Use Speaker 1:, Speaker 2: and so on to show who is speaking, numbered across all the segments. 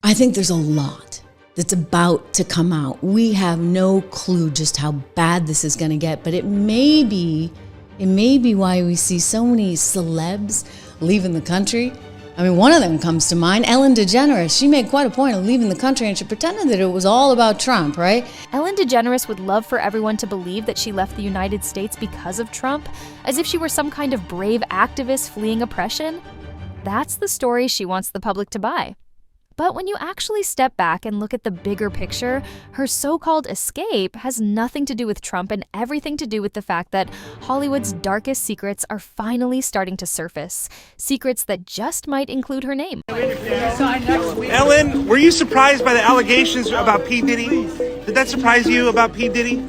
Speaker 1: I think there's a lot that's about to come out. We have no clue just how bad this is going to get, but it may be why we see so many celebs leaving the country. I mean, one of them comes to mind, Ellen DeGeneres. She made quite a point of leaving the country, and she pretended that it was all about Trump, right?
Speaker 2: Ellen DeGeneres would love for everyone to believe that she left the United States because of Trump, as if she were some kind of brave activist fleeing oppression. That's the story she wants the public to buy. But when you actually step back and look at the bigger picture, her so-called escape has nothing to do with Trump and everything to do with the fact that Hollywood's darkest secrets are finally starting to surface. Secrets that just might include her name.
Speaker 3: Ellen, were you surprised by the allegations about P. Diddy? Did that surprise you about P. Diddy?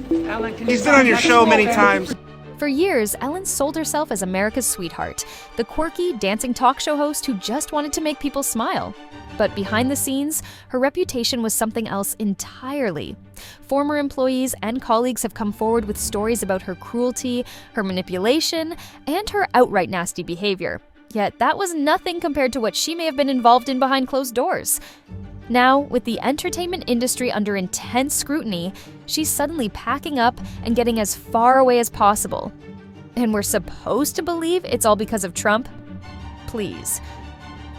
Speaker 3: He's been on your show many times.
Speaker 2: For years, Ellen sold herself as America's sweetheart, the quirky, dancing talk show host who just wanted to make people smile. But behind the scenes, her reputation was something else entirely. Former employees and colleagues have come forward with stories about her cruelty, her manipulation, and her outright nasty behavior. Yet that was nothing compared to what she may have been involved in behind closed doors. Now, with the entertainment industry under intense scrutiny, she's suddenly packing up and getting as far away as possible. And we're supposed to believe it's all because of Trump? Please.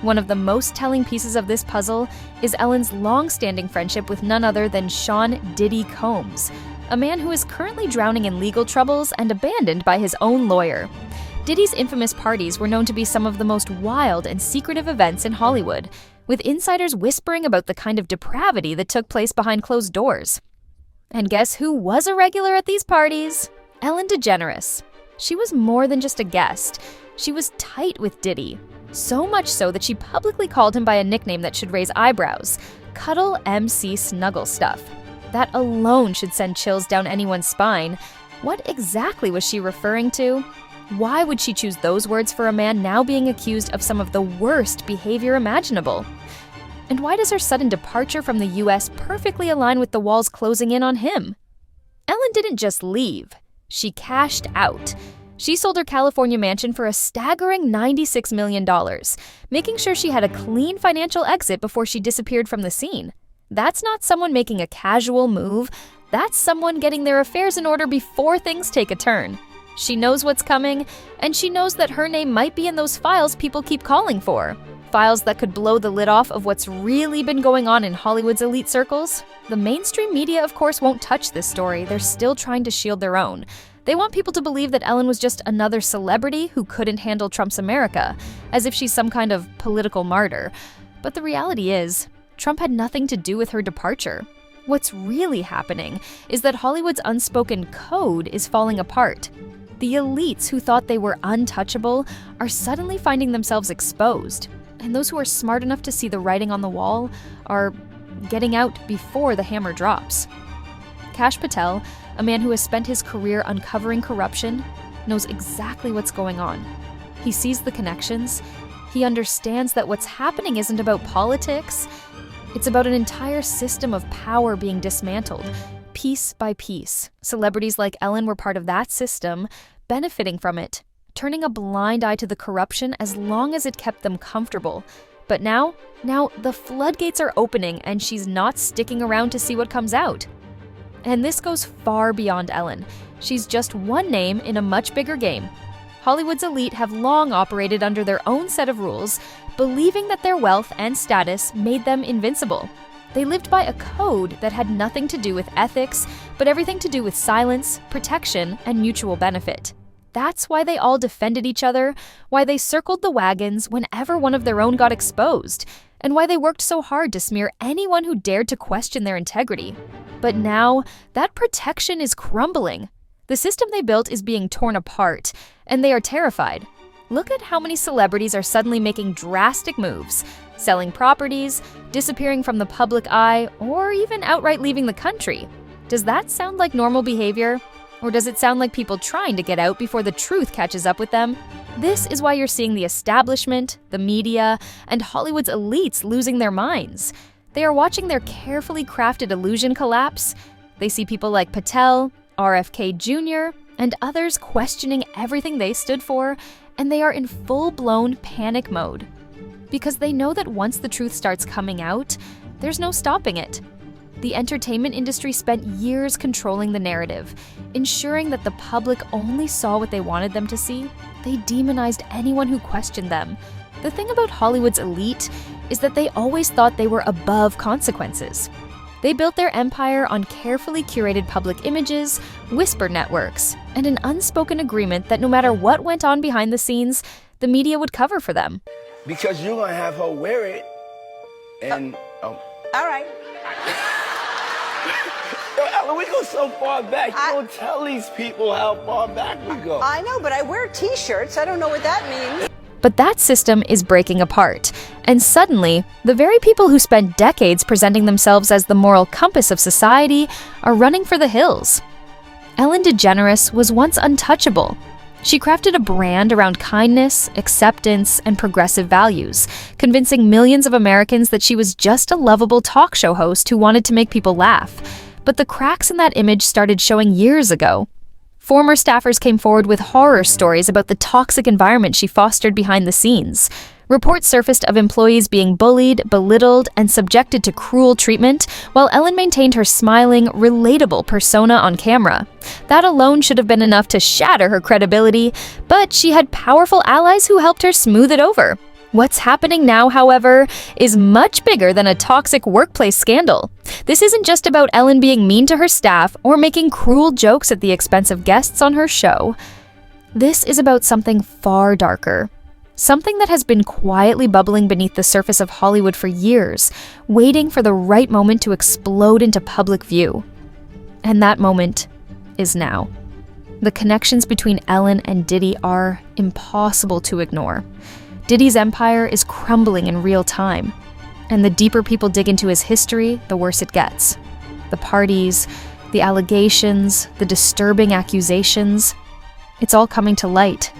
Speaker 2: One of the most telling pieces of this puzzle is Ellen's long-standing friendship with none other than Sean Diddy Combs, a man who is currently drowning in legal troubles and abandoned by his own lawyer. Diddy's infamous parties were known to be some of the most wild and secretive events in Hollywood, with insiders whispering about the kind of depravity that took place behind closed doors. And guess who was a regular at these parties? Ellen DeGeneres. She was more than just a guest. She was tight with Diddy. So much so that she publicly called him by a nickname that should raise eyebrows, Cuddle MC Snuggle Stuff. That alone should send chills down anyone's spine. What exactly was she referring to? Why would she choose those words for a man now being accused of some of the worst behavior imaginable? And why does her sudden departure from the US perfectly align with the walls closing in on him? Ellen didn't just leave. She cashed out. She sold her California mansion for a staggering $96 million, making sure she had a clean financial exit before she disappeared from the scene. That's not someone making a casual move. That's someone getting their affairs in order before things take a turn. She knows what's coming, and she knows that her name might be in those files people keep calling for. Files that could blow the lid off of what's really been going on in Hollywood's elite circles. The mainstream media, of course, won't touch this story. They're still trying to shield their own. They want people to believe that Ellen was just another celebrity who couldn't handle Trump's America, as if she's some kind of political martyr. But the reality is, Trump had nothing to do with her departure. What's really happening is that Hollywood's unspoken code is falling apart. The elites who thought they were untouchable are suddenly finding themselves exposed, and those who are smart enough to see the writing on the wall are getting out before the hammer drops. Kash Patel, a man who has spent his career uncovering corruption, knows exactly what's going on. He sees the connections. He understands that what's happening isn't about politics. It's about an entire system of power being dismantled, piece by piece. Celebrities like Ellen were part of that system, benefiting from it, turning a blind eye to the corruption as long as it kept them comfortable. But now the floodgates are opening and she's not sticking around to see what comes out. And this goes far beyond Ellen. She's just one name in a much bigger game. Hollywood's elite have long operated under their own set of rules, believing that their wealth and status made them invincible. They lived by a code that had nothing to do with ethics, but everything to do with silence, protection, and mutual benefit. That's why they all defended each other, why they circled the wagons whenever one of their own got exposed, and why they worked so hard to smear anyone who dared to question their integrity. But now, that protection is crumbling. The system they built is being torn apart, and they are terrified. Look at how many celebrities are suddenly making drastic moves, selling properties, disappearing from the public eye, or even outright leaving the country. Does that sound like normal behavior? Or does it sound like people trying to get out before the truth catches up with them? This is why you're seeing the establishment, the media, and Hollywood's elites losing their minds. They are watching their carefully crafted illusion collapse. They see people like Patel, RFK Jr., and others questioning everything they stood for, and they are in full-blown panic mode. Because they know that once the truth starts coming out, there's no stopping it. The entertainment industry spent years controlling the narrative, ensuring that the public only saw what they wanted them to see. They demonized anyone who questioned them. The thing about Hollywood's elite is that they always thought they were above consequences. They built their empire on carefully curated public images, whisper networks, and an unspoken agreement that no matter what went on behind the scenes, the media would cover for them.
Speaker 4: Because you're gonna have her wear it, and
Speaker 5: All right.
Speaker 4: Yo, Ellen, we go so far back. You don't tell these people how far back we go.
Speaker 5: I know, but I wear t-shirts. I don't know what that means.
Speaker 2: But that system is breaking apart, and suddenly, the very people who spent decades presenting themselves as the moral compass of society are running for the hills. Ellen DeGeneres was once untouchable. She crafted a brand around kindness, acceptance, and progressive values, convincing millions of Americans that she was just a lovable talk show host who wanted to make people laugh. But the cracks in that image started showing years ago. Former staffers came forward with horror stories about the toxic environment she fostered behind the scenes. Reports surfaced of employees being bullied, belittled, and subjected to cruel treatment, while Ellen maintained her smiling, relatable persona on camera. That alone should have been enough to shatter her credibility, but she had powerful allies who helped her smooth it over. What's happening now, however, is much bigger than a toxic workplace scandal. This isn't just about Ellen being mean to her staff or making cruel jokes at the expense of guests on her show. This is about something far darker. Something that has been quietly bubbling beneath the surface of Hollywood for years, waiting for the right moment to explode into public view. And that moment is now. The connections between Ellen and Diddy are impossible to ignore. Diddy's empire is crumbling in real time, and the deeper people dig into his history, the worse it gets. The parties, the allegations, the disturbing accusations, it's all coming to light.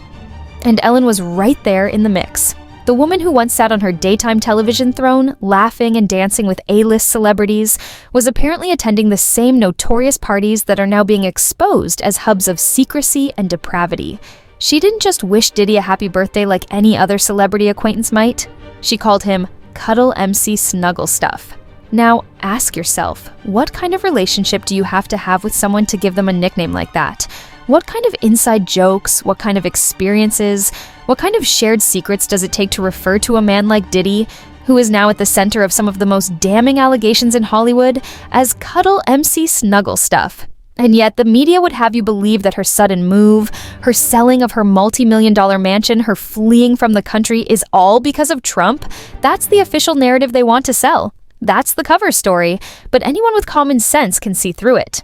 Speaker 2: And Ellen was right there in the mix. The woman who once sat on her daytime television throne, laughing and dancing with A-list celebrities, was apparently attending the same notorious parties that are now being exposed as hubs of secrecy and depravity. She didn't just wish Diddy a happy birthday like any other celebrity acquaintance might. She called him Cuddle MC Snuggle Stuff. Now, ask yourself, what kind of relationship do you have to have with someone to give them a nickname like that? What kind of inside jokes, what kind of experiences, what kind of shared secrets does it take to refer to a man like Diddy, who is now at the center of some of the most damning allegations in Hollywood, as Cuddle MC Snuggle Stuff? And yet the media would have you believe that her sudden move, her selling of her multi-million-dollar mansion, her fleeing from the country is all because of Trump. That's the official narrative they want to sell. That's the cover story, but anyone with common sense can see through it.